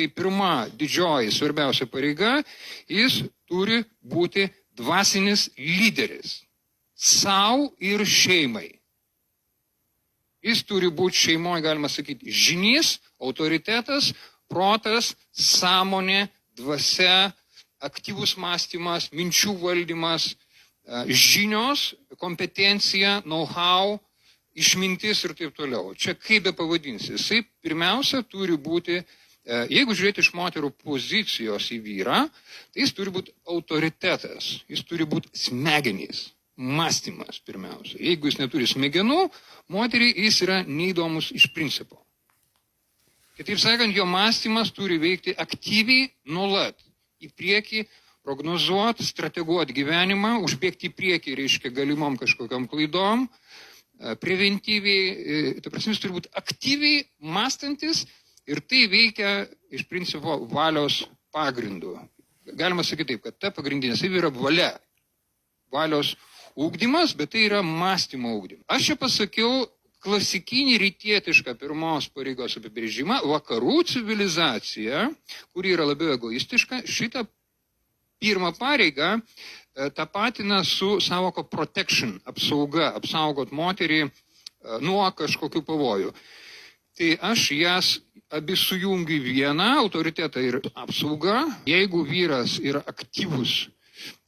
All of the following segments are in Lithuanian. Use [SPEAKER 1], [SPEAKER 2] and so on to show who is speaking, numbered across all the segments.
[SPEAKER 1] Tai pirma didžioji svarbiausia pareiga, jis turi būti dvasinis lyderis. Sau ir šeimai. Jis turi būti šeimoje, galima sakyti, žinys, autoritetas, protas, sąmonė, dvasia, aktyvus mąstymas, minčių valdymas, žinios, kompetencija, know-how, išmintis ir taip toliau. Čia kaip be pavadinsi. Jisai pirmiausia turi būti, jeigu žiūrėti iš moterų pozicijos į vyrą, tai jis turi būti autoritetas, jis turi būti smegenys. Mąstymas pirmiausia. Jeigu jis neturi smegenų, moteriai jis yra neįdomus iš principo. Kitaip sakant, jo mąstymas turi veikti aktyviai, nuolat. Į priekį prognozuoti, strateguoti gyvenimą, užbėgti į priekį, reiškia galimom kažkokiam klaidom, preventyviai, tai prasme, jis turi būti aktyviai mąstantis ir tai veikia iš principo valios pagrindu. Galima sakyti taip, kad ta pagrindinė savybė yra valia. Valios ugdymas, bet tai yra mąstymo ugdymas. Aš čia pasakiau klasikinį rytietišką pirmos pareigos apibrėžimą, vakarų civilizacija, kuri yra labiau egoistiška, šitą pirmą pareigą tapatina su savoka protection, apsauga, apsaugot moterį nuo kažkokių pavojų. Tai aš jas abi sujungiu vieną, autoritetą ir apsaugą. Jeigu vyras yra aktyvus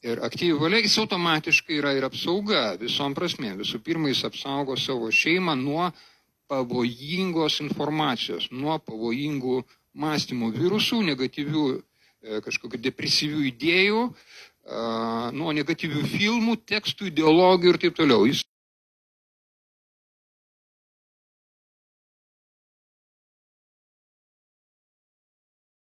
[SPEAKER 1] ir aktyvi valia, jis automatiškai yra ir apsauga visom prasmėm. Visų pirma, jis apsaugo savo šeimą nuo pavojingos informacijos, nuo pavojingų mąstymo virusų, negatyvių kažkokių depresyvių idėjų, nuo negatyvių filmų, tekstų, ideologijų ir taip toliau. Jis